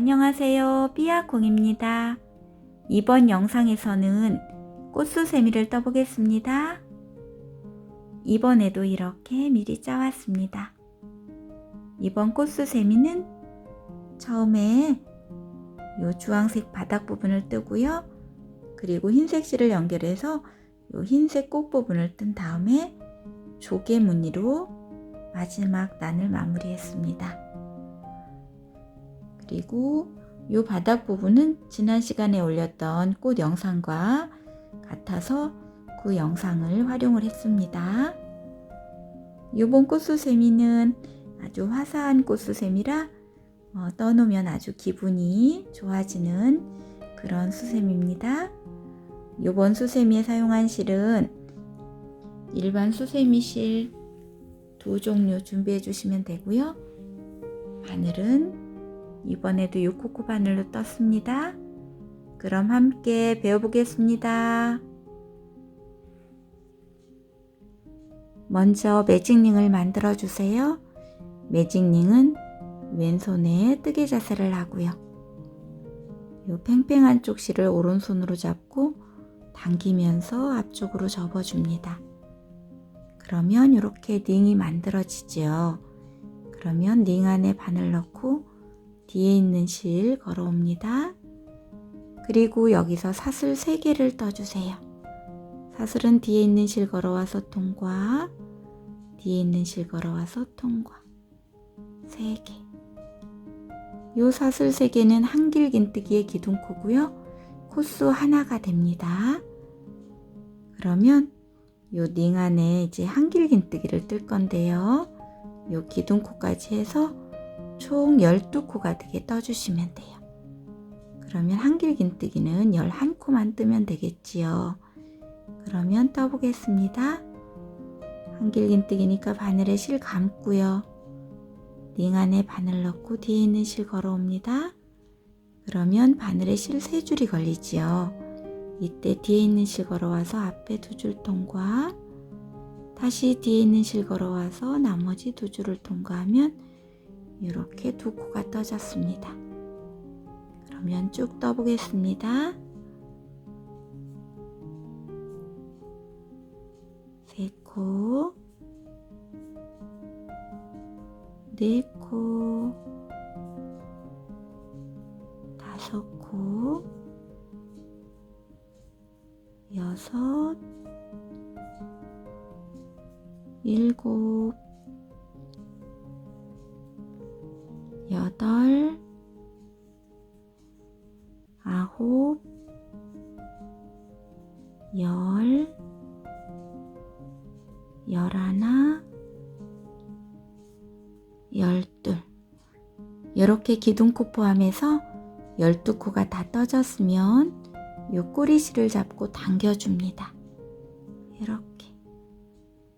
안녕하세요. 삐아콩입니다. 이번 영상에서는 꽃수세미를 떠보겠습니다. 이번에도 이렇게 미리 짜왔습니다. 이번 꽃수세미는 처음에 이 주황색 바닥 부분을 뜨고요. 그리고 흰색 실을 연결해서 이 흰색 꽃 부분을 뜬 다음에 조개 무늬로 마지막 난을 마무리했습니다. 그리고 이 바닥 부분은 지난 시간에 올렸던 꽃 영상과 같아서 그 영상을 활용을 했습니다. 이번 꽃수세미는 아주 화사한 꽃수세미라 떠놓으면 아주 기분이 좋아지는 그런 수세미입니다. 이번 수세미에 사용한 실은 일반 수세미 실 2종류 준비해 주시면 되고요. 바늘은 이번에도 6코코 바늘로 떴습니다. 그럼 함께 배워보겠습니다. 먼저 매직링을 만들어 주세요. 매직링은 왼손에 뜨개 자세를 하고요. 이 팽팽한 쪽 실을 오른손으로 잡고 당기면서 앞쪽으로 접어줍니다. 그러면 이렇게 링이 만들어지죠. 그러면 링 안에 바늘 넣고 뒤에 있는 실 걸어옵니다. 그리고 여기서 사슬 3개를 떠주세요. 사슬은 뒤에 있는 실 걸어와서 통과, 뒤에 있는 실 걸어와서 통과 3개. 요 사슬 3개는 한길긴뜨기의 기둥코고요. 코수 하나가 됩니다. 그러면 요 링 안에 이제 한길긴뜨기를 뜰 건데요. 요 기둥코까지 해서 총 12코가 되게 떠주시면 돼요. 그러면 한길긴뜨기는 11코만 뜨면 되겠지요. 그러면 떠보겠습니다. 한길긴뜨기니까 바늘에 실 감고요. 링 안에 바늘 넣고 뒤에 있는 실 걸어옵니다. 그러면 바늘에 실 3줄이 걸리지요. 이때 뒤에 있는 실 걸어와서 앞에 2줄 통과, 다시 뒤에 있는 실 걸어와서 나머지 2줄을 통과하면 이렇게 2코가 떠졌습니다. 그러면 쭉 떠보겠습니다. 3코, 4코, 5코, 6, 7, 8, 9, 10, 11, 12. 이렇게 기둥코 포함해서 12코가 다 떠졌으면 이 꼬리실을 잡고 당겨줍니다. 이렇게.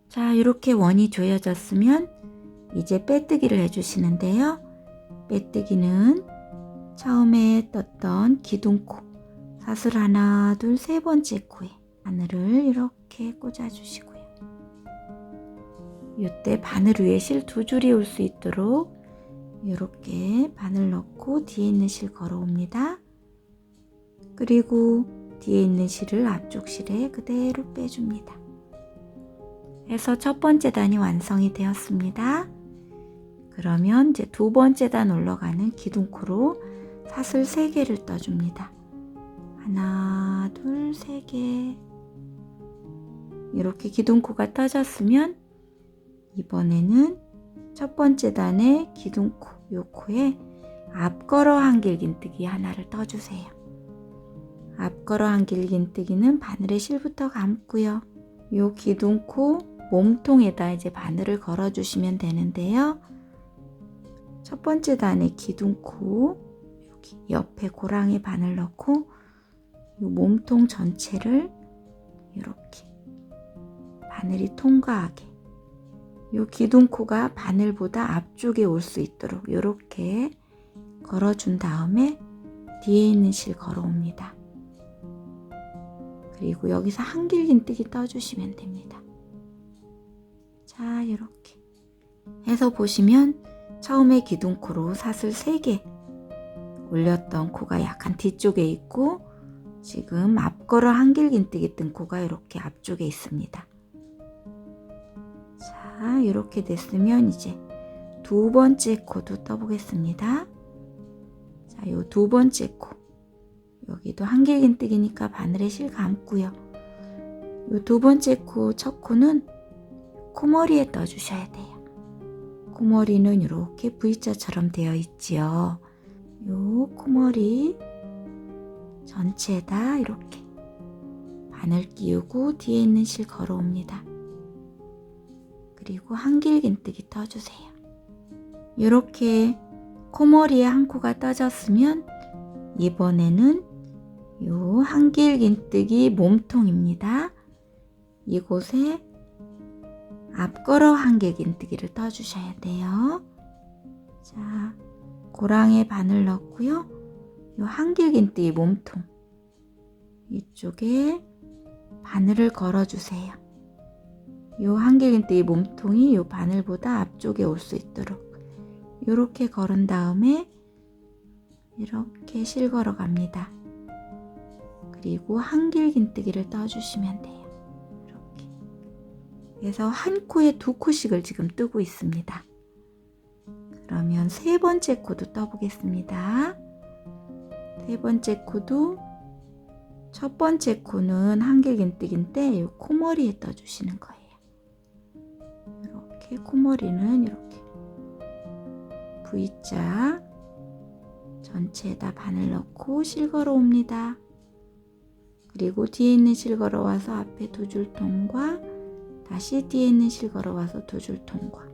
자, 이렇게 원이 조여졌으면 이제 빼뜨기를 해주시는데요. 빼뜨기는 처음에 떴던 기둥코, 사슬 하나, 둘, 3번째 코에 바늘을 이렇게 꽂아주시고요. 이때 바늘 위에 실 2줄이 올 수 있도록 이렇게 바늘 넣고 뒤에 있는 실 걸어옵니다. 그리고 뒤에 있는 실을 앞쪽 실에 그대로 빼줍니다. 해서 첫 번째 단이 완성이 되었습니다. 그러면 이제 2번째 단 올라가는 기둥코로 사슬 3개를 떠줍니다. 하나, 둘, 3개. 이렇게 기둥코가 떠졌으면 이번에는 첫 번째 단의 기둥코, 요 코에 앞걸어 한길긴뜨기 하나를 떠주세요. 앞걸어 한길긴뜨기는 바늘에 실부터 감고요. 요 기둥코 몸통에다 이제 바늘을 걸어주시면 되는데요. 첫 번째 단의 기둥코 여기 옆에 고랑에 바늘 넣고 요 몸통 전체를 이렇게 바늘이 통과하게 요 기둥코가 바늘보다 앞쪽에 올 수 있도록 이렇게 걸어준 다음에 뒤에 있는 실 걸어옵니다. 그리고 여기서 한길긴뜨기 떠주시면 됩니다. 자, 이렇게 해서 보시면 처음에 기둥코로 사슬 3개 올렸던 코가 약간 뒤쪽에 있고 지금 앞걸어 한길긴뜨기 뜬 코가 이렇게 앞쪽에 있습니다. 자, 이렇게 됐으면 이제 두 번째 코도 떠보겠습니다. 자, 요 두 번째 코. 여기도 한길긴뜨기니까 바늘에 실 감고요. 요 두 번째 코, 첫 코는 코머리에 떠주셔야 돼요. 코머리는 이렇게 V자처럼 되어 있지요. 요 코머리 전체에다 이렇게 바늘 끼우고 뒤에 있는 실 걸어옵니다. 그리고 한길긴뜨기 떠주세요. 이렇게 코머리에 한 코가 떠졌으면 이번에는 요 한길긴뜨기 몸통입니다. 이곳에 앞걸어 한길긴뜨기를 떠주셔야 돼요. 자, 고랑에 바늘 넣고요. 요 한길긴뜨기 몸통 이쪽에 바늘을 걸어주세요. 요 한길긴뜨기 몸통이 요 바늘보다 앞쪽에 올 수 있도록 이렇게 걸은 다음에 이렇게 실 걸어 갑니다. 그리고 한길긴뜨기를 떠주시면 돼요. 이렇게. 그래서 한 코에 두 코씩을 지금 뜨고 있습니다. 그러면 세 번째 코도 떠보겠습니다. 세 번째 코도 첫 번째 코는 한길긴뜨기인데 이 코머리에 떠주시는 거예요. 이렇게 코머리는 이렇게 V자 전체에다 바늘 넣고 실 걸어 옵니다. 그리고 뒤에 있는 실 걸어 와서 앞에 두 줄 통과 다시 뒤에 있는 실 걸어 와서 두 줄 통과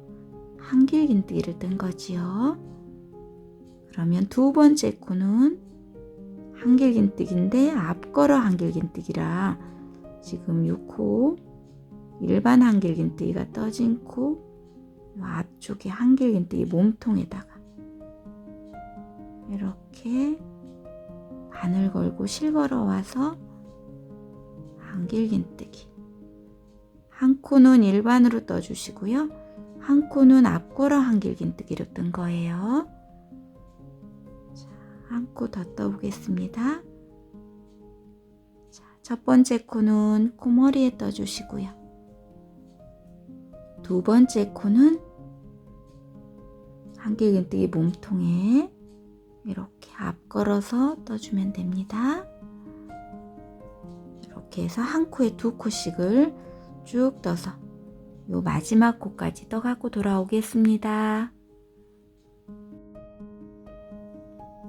한길긴뜨기를 뜬 거지요. 그러면 두 번째 코는 한길긴뜨기인데 앞걸어 한길긴뜨기라 지금 이 코 일반 한길긴뜨기가 떠진 코 앞쪽에 한길긴뜨기 몸통에다가 이렇게 바늘 걸고 실 걸어 와서 한길긴뜨기 한 코는 일반으로 떠주시고요. 한 코는 앞걸어 한길긴뜨기로 뜬 거예요. 한 코 더 떠보겠습니다. 자, 첫 번째 코는 코머리에 떠주시고요. 두 번째 코는 한길긴뜨기 몸통에 이렇게 앞걸어서 떠주면 됩니다. 이렇게 해서 한 코에 두 코씩을 쭉 떠서 요 마지막 코까지 떠갖고 돌아오겠습니다.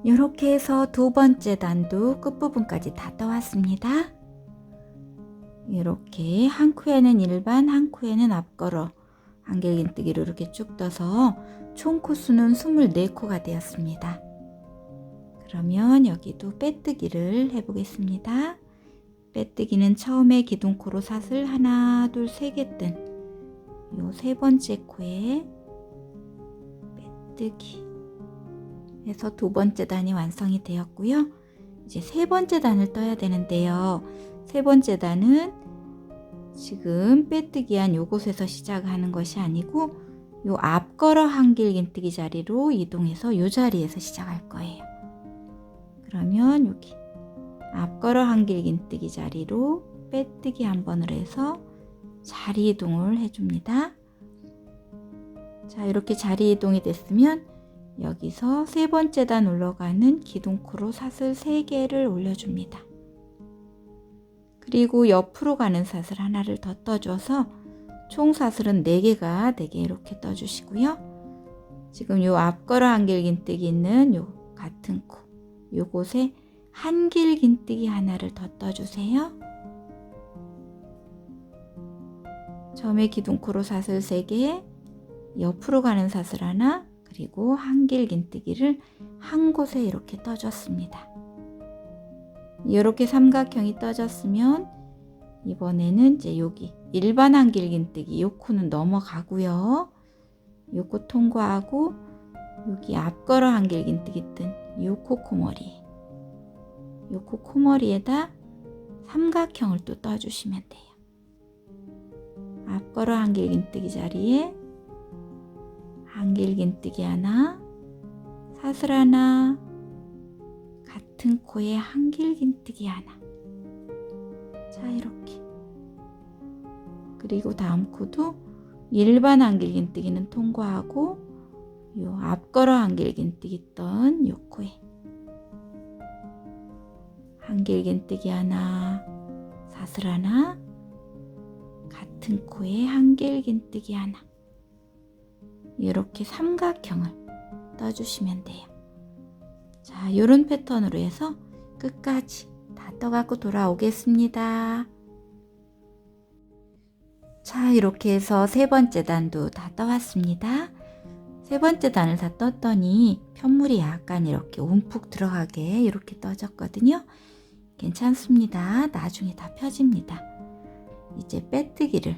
이렇게 해서 두 번째 단도 끝부분까지 다 떠왔습니다. 이렇게 한 코에는 일반, 한 코에는 앞걸어 한길긴뜨기로 이렇게 쭉 떠서 총 코수는 24코가 되었습니다. 그러면 여기도 빼뜨기를 해보겠습니다. 빼뜨기는 처음에 기둥코로 사슬 하나, 둘, 세 개 뜬 요 세 번째 코에 빼뜨기 해서 두 번째 단이 완성이 되었고요. 이제 세 번째 단을 떠야 되는데요. 세 번째 단은 지금 빼뜨기 한 요곳에서 시작하는 것이 아니고 요 앞걸어 한길긴뜨기 자리로 이동해서 요 자리에서 시작할 거예요. 그러면 여기 앞걸어 한길긴뜨기 자리로 빼뜨기 한 번을 해서 자리 이동을 해줍니다. 자, 이렇게 자리 이동이 됐으면 여기서 세 번째 단 올라가는 기둥코로 사슬 3개를 올려줍니다. 그리고 옆으로 가는 사슬 하나를 더 떠줘서 총 사슬은 4개가 4개 이렇게 떠주시고요. 지금 요 앞걸어 한길긴뜨기 있는 요 같은 코 요곳에 한길긴뜨기 하나를 더 떠주세요. 처음에 기둥코로 사슬 3개, 옆으로 가는 사슬 하나, 그리고 한길긴뜨기를 한 곳에 이렇게 떠줬습니다. 이렇게 삼각형이 떠졌으면 이번에는 이제 여기 일반 한길긴뜨기 요 코는 넘어가고요. 요 코 통과하고 여기 앞걸어 한길긴뜨기 뜬 요 코 코머리 요 코 코머리에다 삼각형을 또 떠주시면 돼요. 앞걸어 한길긴뜨기 자리에 한길긴뜨기 하나, 사슬 하나, 같은 코에 한길긴뜨기 하나. 자, 이렇게. 그리고 다음 코도 일반 한길긴뜨기는 통과하고 요 앞걸어 한길긴뜨기 던 요 코에 한길긴뜨기 하나, 사슬 하나, 같은 코에 한길긴뜨기 하나. 이렇게 삼각형을 떠주시면 돼요. 자, 요런 패턴으로 해서 끝까지 다 떠갖고 돌아오겠습니다. 자, 이렇게 해서 세 번째 단도 다 떠왔습니다. 세 번째 단을 다 떴더니 편물이 약간 이렇게 움푹 들어가게 이렇게 떠졌거든요. 괜찮습니다. 나중에 다 펴집니다. 이제 빼뜨기를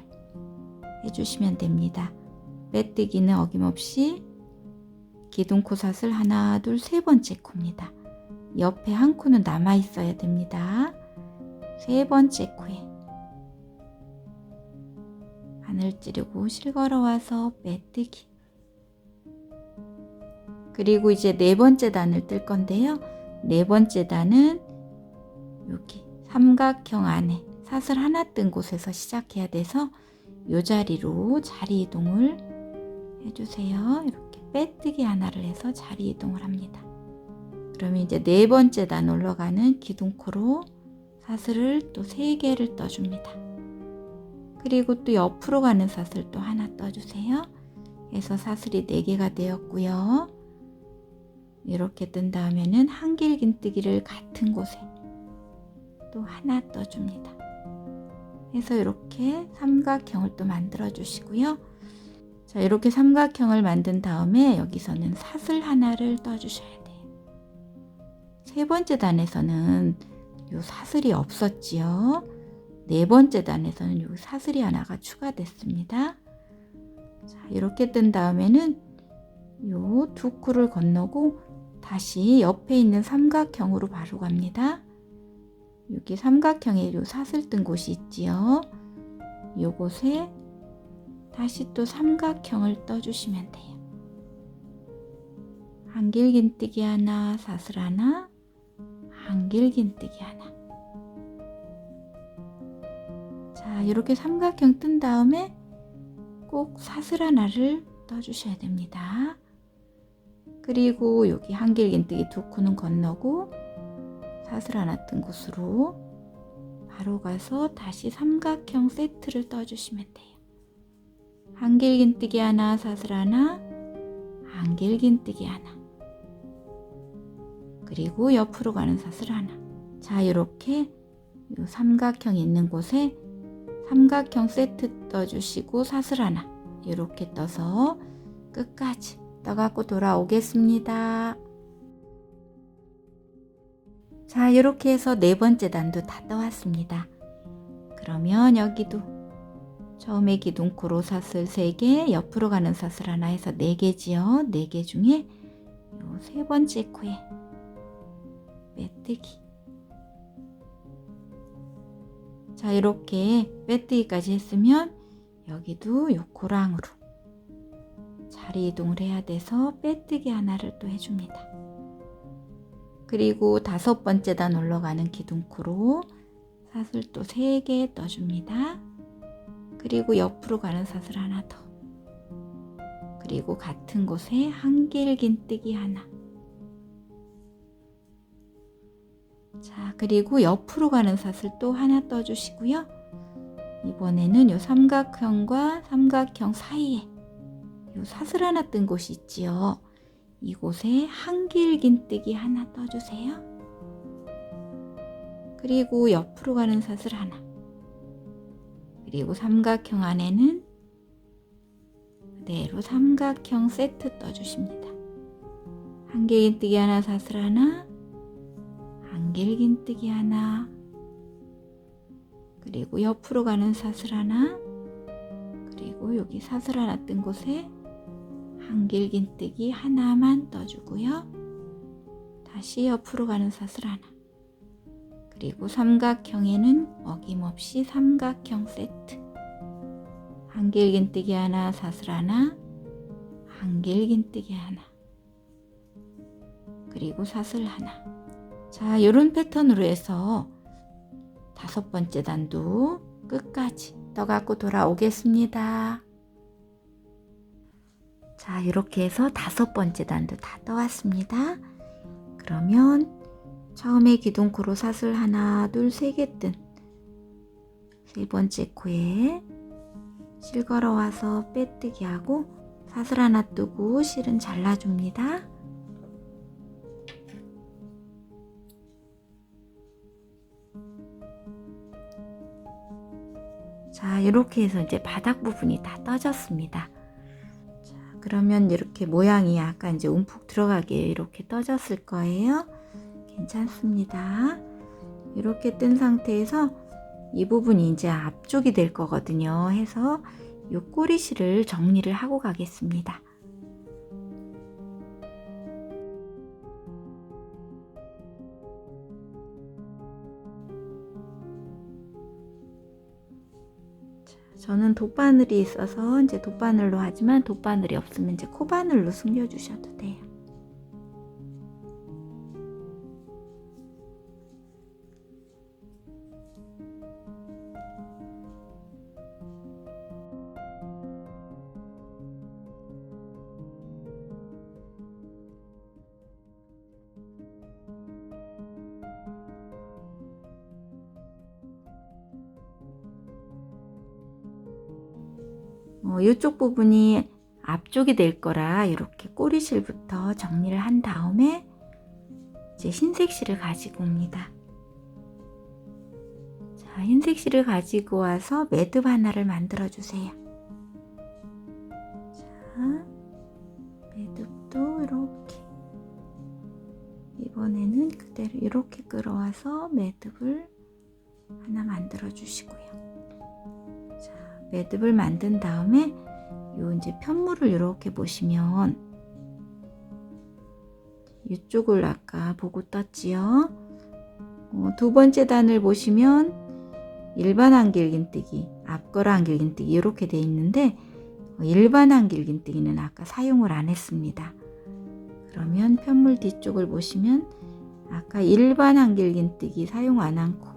해주시면 됩니다. 빼뜨기는 어김없이 기둥코 사슬 하나, 둘, 세 번째 코입니다. 옆에 한 코는 남아 있어야 됩니다. 세 번째 코에 바늘 찌르고 실걸어 와서 빼뜨기. 그리고 이제 네 번째 단을 뜰 건데요. 네 번째 단은 여기 삼각형 안에 사슬 하나 뜬 곳에서 시작해야 돼서 이 자리로 자리 이동을 해주세요. 이렇게 빼뜨기 하나를 해서 자리 이동을 합니다. 그러면 이제 네 번째 단 올라가는 기둥코로 사슬을 또 3개를 떠줍니다. 그리고 또 옆으로 가는 사슬 또 하나 떠주세요. 해서 사슬이 4개가 되었고요. 이렇게 뜬 다음에는 한길긴뜨기를 같은 곳에 또 하나 떠줍니다. 해서 이렇게 삼각형을 또 만들어 주시고요. 자, 이렇게 삼각형을 만든 다음에 여기서는 사슬 하나를 떠주셔야 돼요. 세 번째 단에서는 요 사슬이 없었지요. 네 번째 단에서는 요 사슬이 하나가 추가됐습니다. 자, 이렇게 뜬 다음에는 요 두 코를 건너고 다시 옆에 있는 삼각형으로 바로 갑니다. 여기 삼각형에 요 사슬 뜬 곳이 있지요. 요곳에 다시 또 삼각형을 떠주시면 돼요. 한길긴뜨기 하나, 사슬 하나, 한길긴뜨기 하나. 자, 이렇게 삼각형 뜬 다음에 꼭 사슬 하나를 떠주셔야 됩니다. 그리고 여기 한길긴뜨기 두 코는 건너고 사슬 하나 뜬 곳으로 바로 가서 다시 삼각형 세트를 떠주시면 돼요. 한길긴뜨기 하나, 사슬 하나, 한길긴뜨기 하나. 그리고 옆으로 가는 사슬 하나. 자, 이렇게 요 삼각형 있는 곳에 삼각형 세트 떠주시고 사슬 하나 이렇게 떠서 끝까지 떠갖고 돌아오겠습니다. 자, 이렇게 해서 네 번째 단도 다 떠왔습니다. 그러면 여기도 처음에 기둥코로 사슬 3개, 옆으로 가는 사슬 하나 해서 4개지요. 4개 중에 요 세 번째 코에 빼뜨기. 자, 이렇게 빼뜨기까지 했으면 여기도 요 고랑으로 자리 이동을 해야 돼서 빼뜨기 하나를 또 해줍니다. 그리고 5번째 단 올라가는 기둥코로 사슬 또 3개 떠줍니다. 그리고 옆으로 가는 사슬 하나 더. 그리고 같은 곳에 한길긴뜨기 하나. 자, 그리고 옆으로 가는 사슬 또 하나 떠주시고요. 이번에는 요 삼각형과 삼각형 사이에 요 사슬 하나 뜬 곳이 있지요. 이곳에 한길긴뜨기 하나 떠주세요. 그리고 옆으로 가는 사슬 하나. 그리고 삼각형 안에는 그대로 삼각형 세트 떠주십니다. 한길긴뜨기 하나, 사슬 하나, 한길긴뜨기 하나, 그리고 옆으로 가는 사슬 하나, 그리고 여기 사슬 하나 뜬 곳에 한길긴뜨기 하나만 떠주고요. 다시 옆으로 가는 사슬 하나, 그리고 삼각형에는 어김없이 삼각형 세트. 한길긴뜨기 하나, 사슬 하나, 한길긴뜨기 하나, 그리고 사슬 하나. 자, 이런 패턴으로 해서 5번째 단도 끝까지 떠갖고 돌아오겠습니다. 자, 이렇게 해서 5번째 단도 다 떠왔습니다. 그러면 처음에 기둥코로 사슬 하나, 둘, 3개 뜬 3번째 코에 실 걸어와서 빼뜨기 하고 사슬 하나 뜨고 실은 잘라줍니다. 자, 이렇게 해서 이제 바닥 부분이 다 떠졌습니다. 자, 그러면 이렇게 모양이 약간 이제 움푹 들어가게 이렇게 떠졌을 거예요. 괜찮습니다. 이렇게 뜬 상태에서 이 부분이 이제 앞쪽이 될 거거든요. 해서 이 꼬리실을 정리를 하고 가겠습니다. 저는 돗바늘이 있어서 이제 돗바늘로 하지만 돗바늘이 없으면 이제 코바늘로 숨겨주셔도 돼요. 이쪽 부분이 앞쪽이 될 거라 이렇게 꼬리실부터 정리를 한 다음에 이제 흰색 실을 가지고 옵니다. 자, 흰색 실을 가지고 와서 매듭 하나를 만들어 주세요. 자, 매듭도 이렇게 이번에는 그대로 이렇게 끌어와서 매듭을 하나 만들어 주시고요. 매듭을 만든 다음에 요 이제 편물을 이렇게 보시면 이쪽을 아까 보고 떴지요. 2번째 단을 보시면 일반 한길긴뜨기, 앞걸어 한길긴뜨기 이렇게 돼 있는데 일반 한길긴뜨기는 아까 사용을 안 했습니다. 그러면 편물 뒤쪽을 보시면 아까 일반 한길긴뜨기 사용 안 한 코,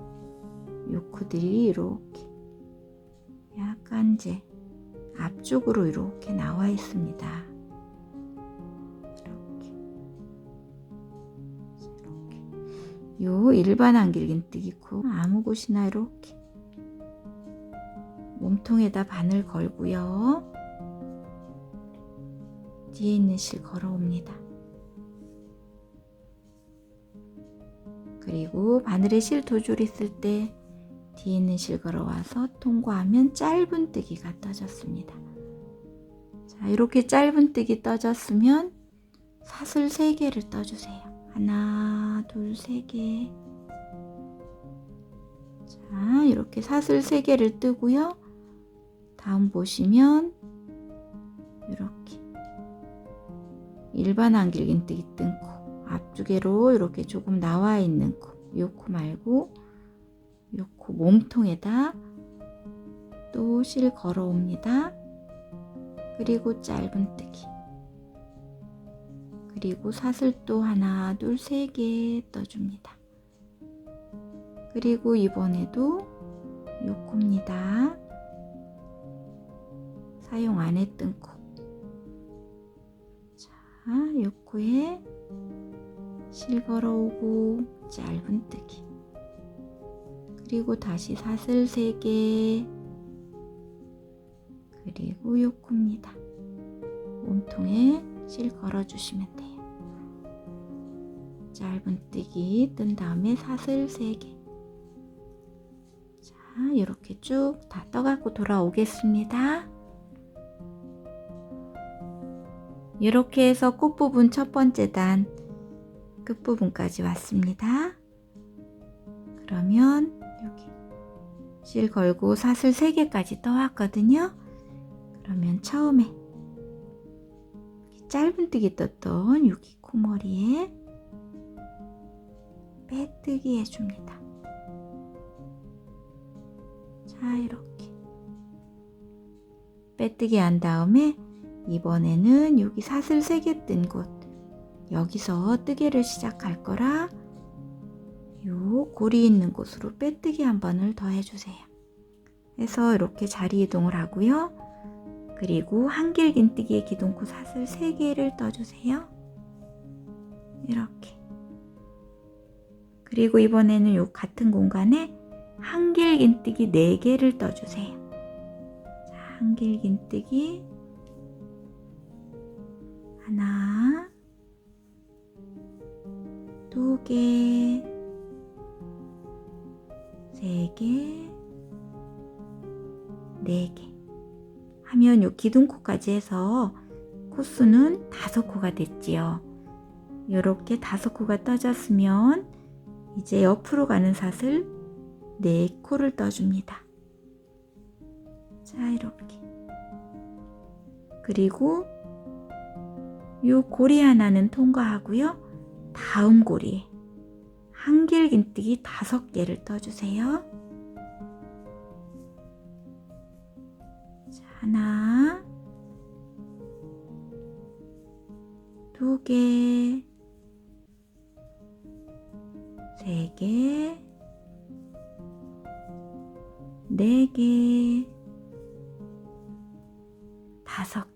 요 코들이 이렇게 약간 이제 앞쪽으로 이렇게 나와 있습니다. 이렇게 요 일반 한길긴뜨기 코 아무 곳이나 이렇게 몸통에다 바늘 걸고요. 뒤에 있는 실 걸어옵니다. 그리고 바늘에 실 두 줄 있을 때 뒤에 있는 실 걸어와서 통과하면 짧은 뜨기가 떠졌습니다. 자, 이렇게 짧은 뜨기 떠졌으면 사슬 3개를 떠주세요. 하나, 둘, 3개. 자, 이렇게 사슬 3개를 뜨고요. 다음 보시면 이렇게 일반 한길긴뜨기 뜬 코 앞쪽으로 이렇게 조금 나와 있는 코, 요 코 말고 요 코 몸통에다 또 실 걸어옵니다. 그리고 짧은 뜨기, 그리고 사슬 또 하나, 둘, 3개 떠줍니다. 그리고 이번에도 요 코입니다. 사용 안 했던 코. 자, 요 코에 실 걸어오고 짧은 뜨기, 그리고 다시 사슬 3개, 그리고 요 코입니다. 몸통에 실 걸어주시면 돼요. 짧은 뜨기 뜬 다음에 사슬 3개. 자, 이렇게 쭉 다 떠갖고 돌아오겠습니다. 이렇게 해서 꽃부분 첫 번째 단 끝부분까지 왔습니다. 그러면 여기 실 걸고 사슬 3개까지 떠왔거든요. 그러면 처음에 짧은뜨기 떴던 여기 코머리에 빼뜨기 해줍니다. 자, 이렇게 빼뜨기 한 다음에 이번에는 여기 사슬 3개 뜬 곳, 여기서 뜨개를 시작할 거라 그리고 고리 있는 곳으로 빼뜨기 한 번을 더 해주세요. 해서 이렇게 자리 이동을 하고요. 그리고 한길긴뜨기의 기둥코 사슬 3개를 떠주세요. 이렇게. 그리고 이번에는 요 같은 공간에 한길긴뜨기 4개를 떠주세요. 자, 한길긴뜨기 하나, 2개, 3개, 4개 하면 요 기둥코까지 해서 코수는 5코가 됐지요. 이렇게 5코가 떠졌으면 이제 옆으로 가는 사슬 4코를 떠줍니다. 자, 이렇게. 그리고 요 고리 하나는 통과하고요. 다음 고리에 한길긴뜨기 5개를 떠주세요. 자, 하나, 2개, 3개, 4개, 5개.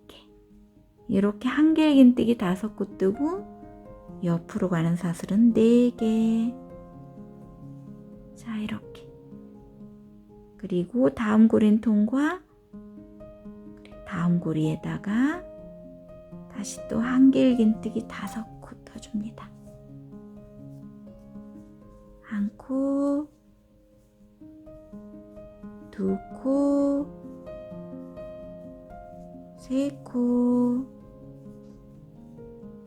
이렇게 한길긴뜨기 5코 뜨고 옆으로 가는 사슬은 4개. 자, 이렇게. 그리고 다음 고리는 통과. 다음 고리에다가 다시 또 한길긴뜨기 5코 떠줍니다. 1코, 2코, 3코,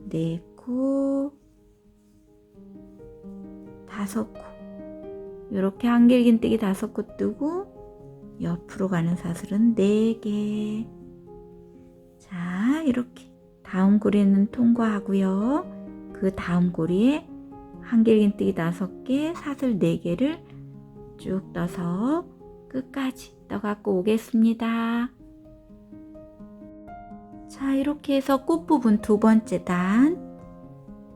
4코, 5코. 이렇게 한길긴뜨기 5코 뜨고 옆으로 가는 사슬은 4개. 자, 이렇게 다음 고리는 통과하고요. 그 다음 고리에 한길긴뜨기 5개, 사슬 4개를 쭉 떠서 끝까지 떠갖고 오겠습니다. 자, 이렇게 해서 꽃부분 2번째 단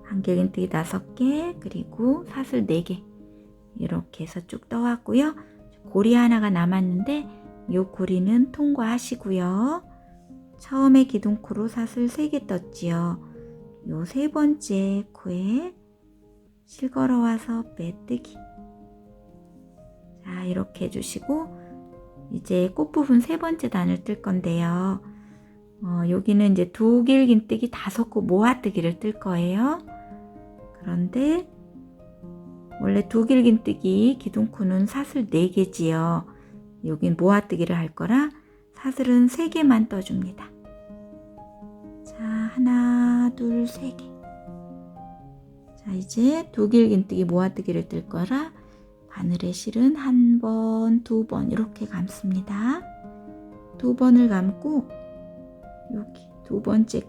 한길긴뜨기 5개, 그리고 사슬 4개 이렇게 해서 쭉 떠왔고요. 고리 하나가 남았는데 이 고리는 통과하시고요. 처음에 기둥코로 사슬 3개 떴지요. 요 3번째 코에 실 걸어와서 빼뜨기. 자, 이렇게 해주시고 이제 꽃부분 3번째 단을 뜰 건데요. 여기는 이제 두길긴뜨기 5코 모아뜨기를 뜰 거예요. 그런데 원래 두길긴뜨기 기둥코는 사슬 4개지요. 여긴 모아뜨기를 할 거라 사슬은 3개만 떠줍니다. 자, 하나, 둘, 3개. 자, 이제 두길긴뜨기 모아뜨기를 뜰 거라 바늘의 실은 1번, 2번 이렇게 감습니다. 2번을 감고 여기 2번째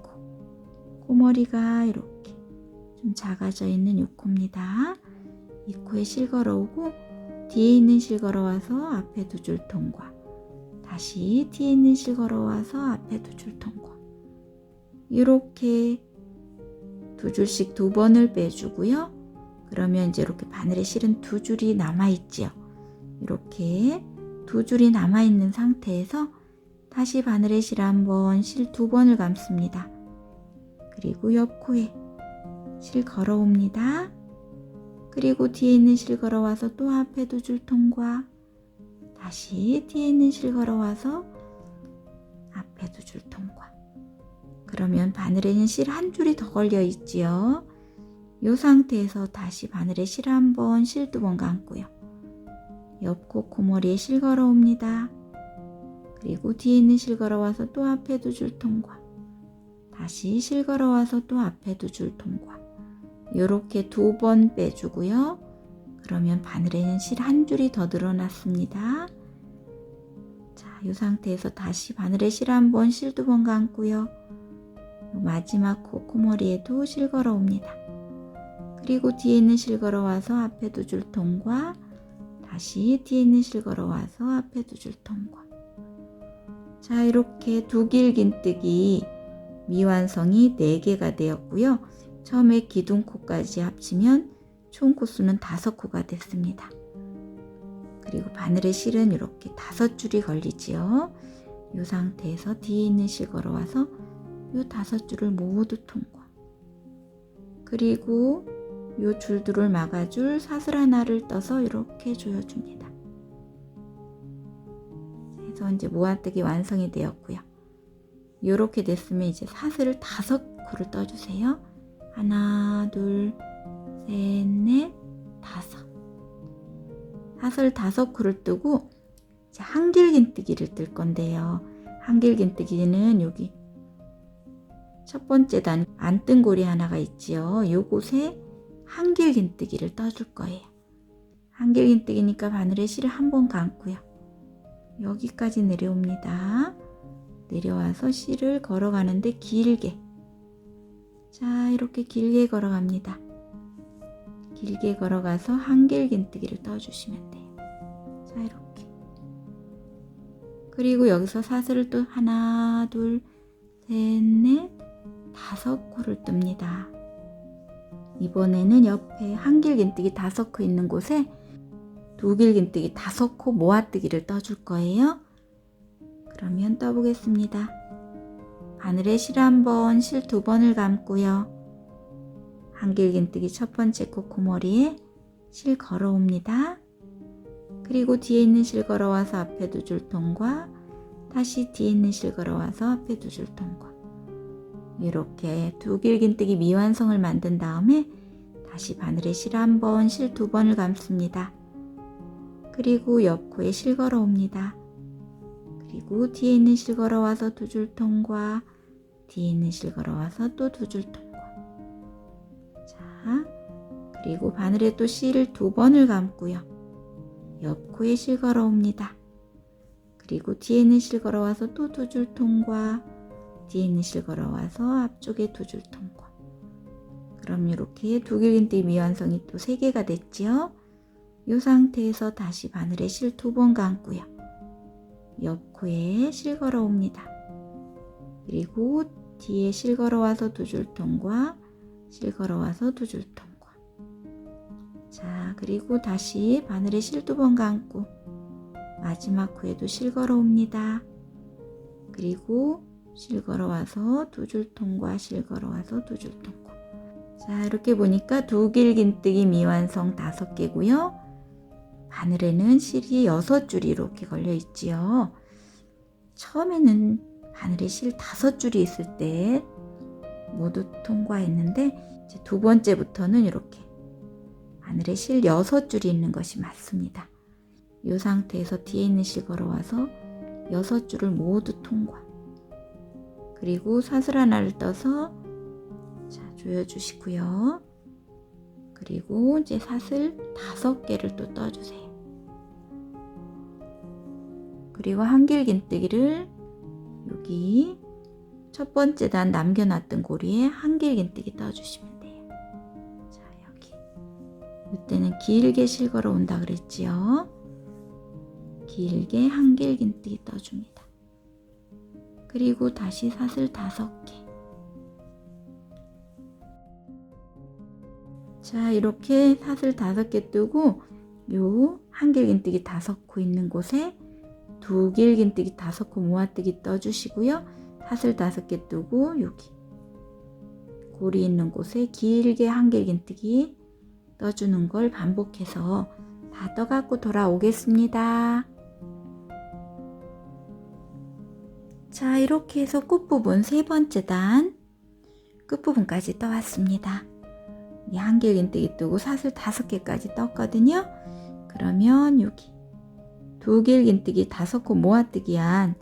코머리가 이렇게 좀 작아져 있는 요 코입니다. 이 코에 실 걸어오고 뒤에 있는 실 걸어와서 앞에 2줄 통과. 다시 뒤에 있는 실 걸어와서 앞에 2줄 통과. 이렇게 2줄씩 2번을 빼주고요. 그러면 이제 이렇게 바늘의 실은 2줄이 남아있지요. 이렇게 2줄이 남아있는 상태에서 다시 바늘의 실 1번, 실 2번을 감습니다. 그리고 옆 코에 실 걸어옵니다. 그리고 뒤에 있는 실 걸어와서 또 앞에 2줄 통과. 다시 뒤에 있는 실 걸어와서 앞에 2줄 통과. 그러면 바늘에는 실 1줄이 더 걸려 있지요. 이 상태에서 다시 바늘에 실 1번, 실 2번 감고요. 옆코 코머리에 실 걸어옵니다. 그리고 뒤에 있는 실 걸어와서 또 앞에 2줄 통과. 다시 실 걸어와서 또 앞에 2줄 통과. 이렇게 2번 빼주고요. 그러면 바늘에는 실 1줄이 더 늘어났습니다. 자, 이 상태에서 다시 바늘에 실 1번, 실 2번 감고요. 마지막 코머리에도 실 걸어옵니다. 그리고 뒤에 있는 실 걸어와서 앞에 2줄 통과. 다시 뒤에 있는 실 걸어와서 앞에 2줄 통과. 자, 이렇게 두길긴뜨기 미완성이 4개가 되었고요. 처음에 기둥코까지 합치면 총 코수는 5코가 됐습니다. 그리고 바늘의 실은 이렇게 5줄이 걸리지요. 이 상태에서 뒤에 있는 실 걸어와서 이 5줄을 모두 통과. 그리고 이 줄들을 막아줄 사슬 하나를 떠서 이렇게 조여줍니다. 그래서 이제 모아뜨기 완성이 되었고요. 이렇게 됐으면 이제 사슬을 5코를 떠주세요. 하나, 둘, 셋, 넷, 5. 사슬 5코를 뜨고 이제 한길긴뜨기를 뜰 건데요. 한길긴뜨기는 여기 첫 번째 단 안뜬고리 하나가 있지요. 요곳에 한길긴뜨기를 떠줄 거예요. 한길긴뜨기니까 바늘에 실을 한번 감고요. 여기까지 내려옵니다. 내려와서 실을 걸어가는데 길게. 자, 이렇게 길게 걸어갑니다. 길게 걸어가서 한길긴뜨기를 떠주시면 돼요. 자, 이렇게. 그리고 여기서 사슬을 또 하나, 둘, 셋, 넷, 5코를 뜹니다. 이번에는 옆에 한길긴뜨기 5코 있는 곳에 두길긴뜨기 5코 모아뜨기를 떠줄 거예요. 그러면 떠보겠습니다. 바늘에 실 1번, 실 2번을 감고요. 한길긴뜨기 첫 번째 코코머리에 실 걸어옵니다. 그리고 뒤에 있는 실 걸어와서 앞에 2줄 통과, 다시 뒤에 있는 실 걸어와서 앞에 2줄 통과. 이렇게 두길긴뜨기 미완성을 만든 다음에 다시 바늘에 실 1번, 실 2번을 감습니다. 그리고 옆 코에 실 걸어옵니다. 그리고 뒤에 있는 실 걸어와서 2줄 통과, 뒤에 있는 실 걸어와서 또 2줄 통과. 자, 그리고 바늘에 또 실을 2번을 감고요. 옆 코에 실 걸어옵니다. 그리고 뒤에 있는 실 걸어와서 또 2줄 통과, 뒤에 있는 실 걸어와서 앞쪽에 2줄 통과. 그럼 이렇게 두길긴뜨기 미완성이 또 3개가 됐지요. 이 상태에서 다시 바늘에 실 2번 감고요. 옆 코에 실 걸어옵니다. 그리고 뒤에 실 걸어와서 2줄 통과, 실 걸어와서 2줄 통과. 자, 그리고 다시 바늘에 실 2번 감고 마지막 코에도 실 걸어옵니다. 그리고 실 걸어와서 2줄 통과, 실 걸어와서 2줄 통과. 자, 이렇게 보니까 두길긴뜨기 미완성 5개고요. 바늘에는 실이 6줄이 이렇게 걸려 있지요. 처음에는 바늘에 실 5줄이 있을 때 모두 통과했는데 이제 2번째부터는 이렇게 바늘에 실 6줄이 있는 것이 맞습니다. 이 상태에서 뒤에 있는 실 걸어와서 6줄을 모두 통과. 그리고 사슬 하나를 떠서 자, 조여주시고요. 그리고 이제 사슬 5개를 또 떠주세요. 그리고 한길긴뜨기를 여기 첫 번째 단 남겨놨던 고리에 한길긴뜨기 떠주시면 돼요. 자, 여기 이때는 길게 실 걸어 온다 그랬지요. 길게 한길긴뜨기 떠줍니다. 그리고 다시 사슬 5개. 자, 이렇게 사슬 5개 뜨고 요 한길긴뜨기 5코 있는 곳에 두길긴뜨기 5코 모아뜨기 떠주시고요. 사슬 5개 뜨고 여기 고리 있는 곳에 길게 한길긴뜨기 떠주는 걸 반복해서 다 떠갖고 돌아오겠습니다. 자, 이렇게 해서 끝부분 3번째 단 끝부분까지 떠왔습니다. 이 한길긴뜨기 뜨고 사슬 5개까지 떴거든요. 그러면 여기 두길긴뜨기 5코 모아뜨기 한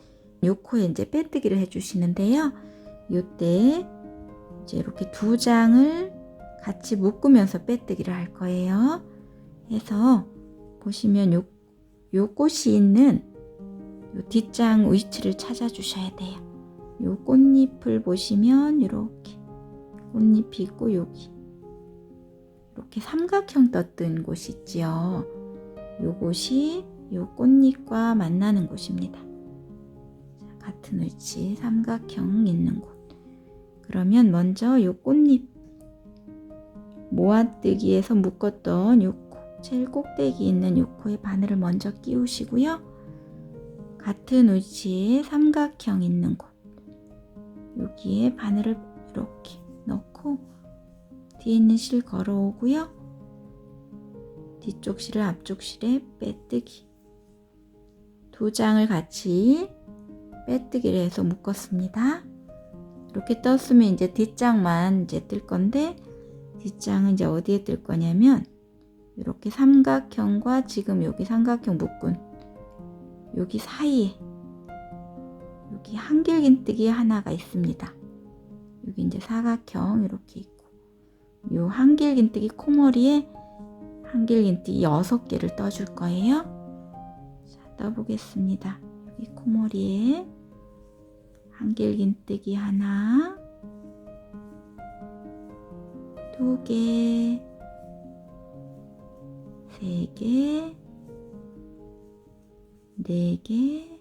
요 코에 이제 빼뜨기를 해주시는데요. 요때 이제 이렇게 2장을 같이 묶으면서 빼뜨기를 할 거예요. 해서 보시면 요 꽃이 있는 요 뒷장 위치를 찾아주셔야 돼요. 요 꽃잎을 보시면 이렇게 꽃잎이 있고 여기 이렇게 삼각형 떴던 곳이 있지요. 요곳이 요 꽃잎과 만나는 곳입니다. 자, 같은 위치 삼각형 있는 곳. 그러면 먼저 요 꽃잎 모아뜨기에서 묶었던 요 코, 제일 꼭대기 있는 요 코에 바늘을 먼저 끼우시고요. 같은 위치에 삼각형 있는 곳, 여기에 바늘을 이렇게 넣고 뒤에 있는 실 걸어오고요. 뒤쪽 실을 앞쪽 실에 빼뜨기. 두 장을 같이 빼뜨기를 해서 묶었습니다. 이렇게 떴으면 이제 뒷장만 이제 뜰 건데, 뒷장은 이제 어디에 뜰 거냐면 이렇게 삼각형과 지금 여기 삼각형 묶은 여기 사이에 여기 한길긴뜨기 하나가 있습니다. 여기 이제 사각형 이렇게 있고, 요 한길긴뜨기 코머리에 한길긴뜨기 6개를 떠줄 거예요. 자, 떠보겠습니다. 여기 코머리에 한길긴뜨기 하나, 2개, 3개, 4개,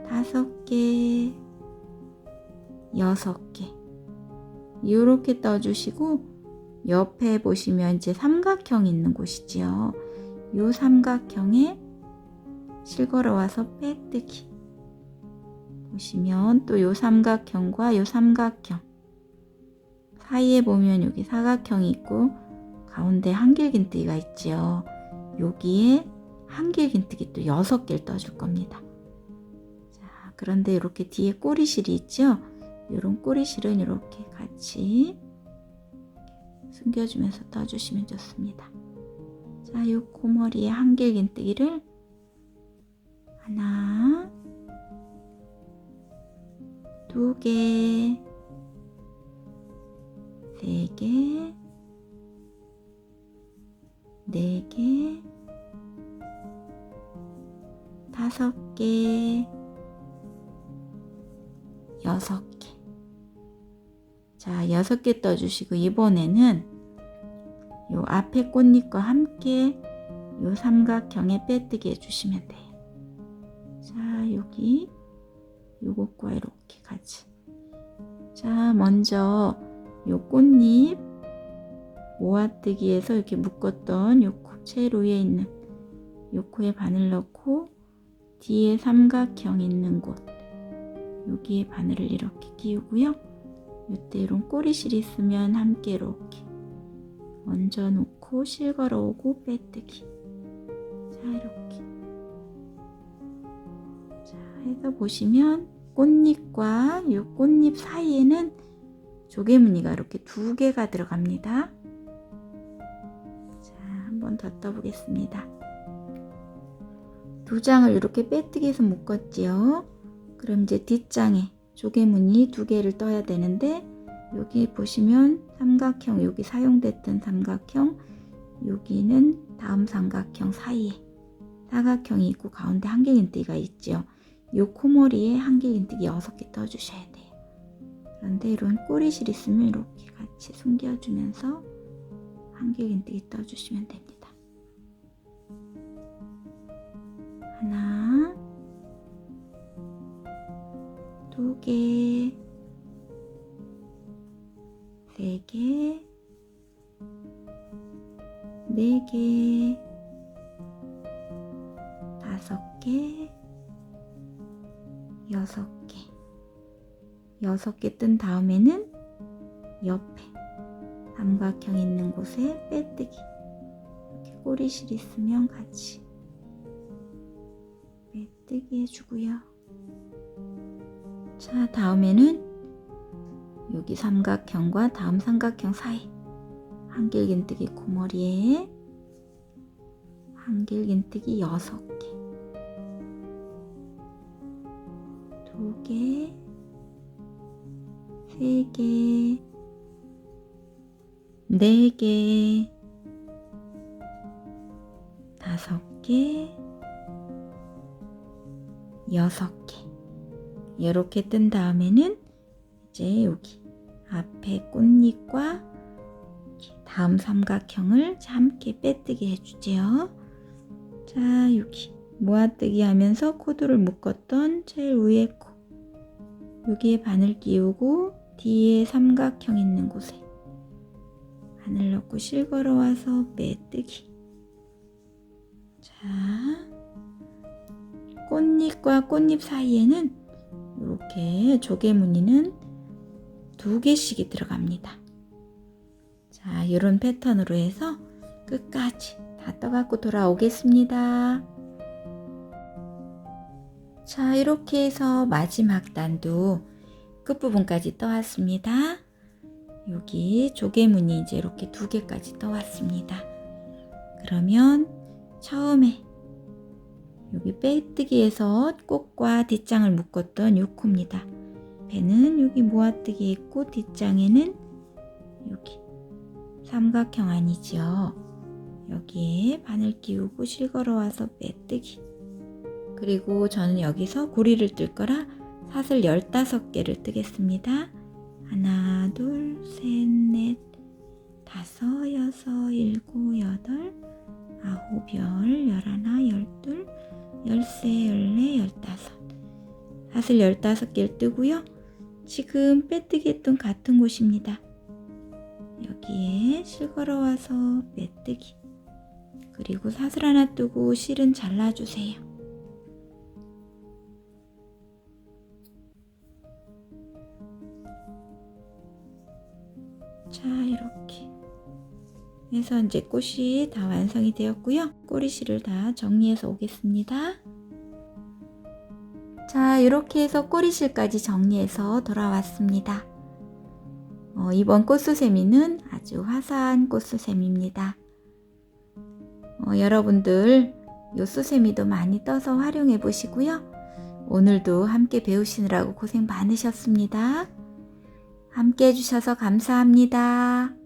5개, 6개 이렇게 떠주시고, 옆에 보시면 이제 삼각형 있는 곳이지요. 요 삼각형에 실 걸어와서 빼뜨기. 보시면 또 요 삼각형과 요 삼각형 사이에 보면 여기 사각형이 있고 가운데 한길긴뜨기가 있지요. 여기에 한길긴뜨기 또 6개를 떠줄 겁니다. 자, 그런데 이렇게 뒤에 꼬리실이 있죠. 이런 꼬리실은 이렇게 같이 숨겨주면서 떠주시면 좋습니다. 자, 이 코머리에 한길긴뜨기를 하나, 2개, 3개, 4개, 5개, 6개. 자, 6개 떠주시고, 이번에는 요 앞에 꽃잎과 함께 요 삼각형에 빼뜨기 해주시면 돼요. 자, 여기 요것과 이렇게 같이. 자, 먼저 요 꽃잎 모아뜨기에서 이렇게 묶었던 요 코 제일 위에 있는 요 코에 바늘 넣고 뒤에 삼각형 있는 곳 여기에 바늘을 이렇게 끼우고요. 이때 이런 꼬리실이 있으면 함께 이렇게 얹어 놓고 실 걸어오고 빼뜨기. 자, 이렇게. 자, 해서 보시면 꽃잎과 이 꽃잎 사이에는 조개무늬가 이렇게 2개가 들어갑니다. 자, 한 번 더 떠보겠습니다. 2장을 이렇게 빼뜨기해서 묶었지요. 그럼 이제 뒷장에 조개무늬 2개를 떠야 되는데, 여기 보시면 삼각형, 여기 사용됐던 삼각형, 여기는 다음 삼각형 사이에 사각형이 있고 가운데 한길긴뜨기가 있죠. 이 코머리에 한길긴뜨기 6개 떠주셔야 돼요. 그런데 이런 꼬리실 있으면 이렇게 같이 숨겨주면서 한길긴뜨기 떠주시면 됩니다. 하나, 2개, 3개, 4개, 5개, 6개. 6개 뜬 다음에는 옆에 삼각형 있는 곳에 빼뜨기. 이렇게 꼬리실 있으면 같이 빼뜨기 해주고요. 자, 다음에는 여기 삼각형과 다음 삼각형 사이 한길긴뜨기 코머리에 한길긴뜨기 6개, 2개, 3개, 4개, 5개, 6개. 이렇게 뜬 다음에는 이제 여기 앞에 꽃잎과 다음 삼각형을 함께 빼뜨기 해주지요. 자, 여기 모아뜨기 하면서 코드를 묶었던 제일 위에 코, 여기에 바늘 끼우고 뒤에 삼각형 있는 곳에 바늘 넣고 실 걸어와서 빼뜨기. 자, 꽃잎과 꽃잎 사이에는 이렇게 조개 무늬는 2개씩이 들어갑니다. 자, 이런 패턴으로 해서 끝까지 다 떠갖고 돌아오겠습니다. 자, 이렇게 해서 마지막 단도 끝부분까지 떠왔습니다. 여기 조개무늬 이제 이렇게 2개까지 떠왔습니다. 그러면 처음에 여기 빼뜨기에서 꽃과 뒷장을 묶었던 요 코입니다. 배는 여기 모아뜨기 있고 뒷장에는 여기 삼각형 아니죠. 여기에 바늘 끼우고 실 걸어와서 빼뜨기. 그리고 저는 여기서 고리를 뜰 거라 사슬 15개를 뜨겠습니다. 하나, 둘, 셋, 넷, 다섯, 여섯, 일곱, 여덟, 아홉, 열, 열하나, 열둘, 열세, 열네, 열다섯. 사슬 15개를 뜨고요. 지금 빼뜨기 했던 같은 곳입니다. 여기에 실 걸어와서 빼뜨기. 그리고 사슬 하나 뜨고 실은 잘라주세요. 자, 이렇게 해서 이제 꽃이 다 완성이 되었고요. 꼬리실을 다 정리해서 오겠습니다. 자, 이렇게 해서 꼬리실까지 정리해서 돌아왔습니다. 이번 꽃수세미는 아주 화사한 꽃수세미입니다. 여러분들 요 수세미도 많이 떠서 활용해 보시고요. 오늘도 함께 배우시느라고 고생 많으셨습니다. 함께 해주셔서 감사합니다.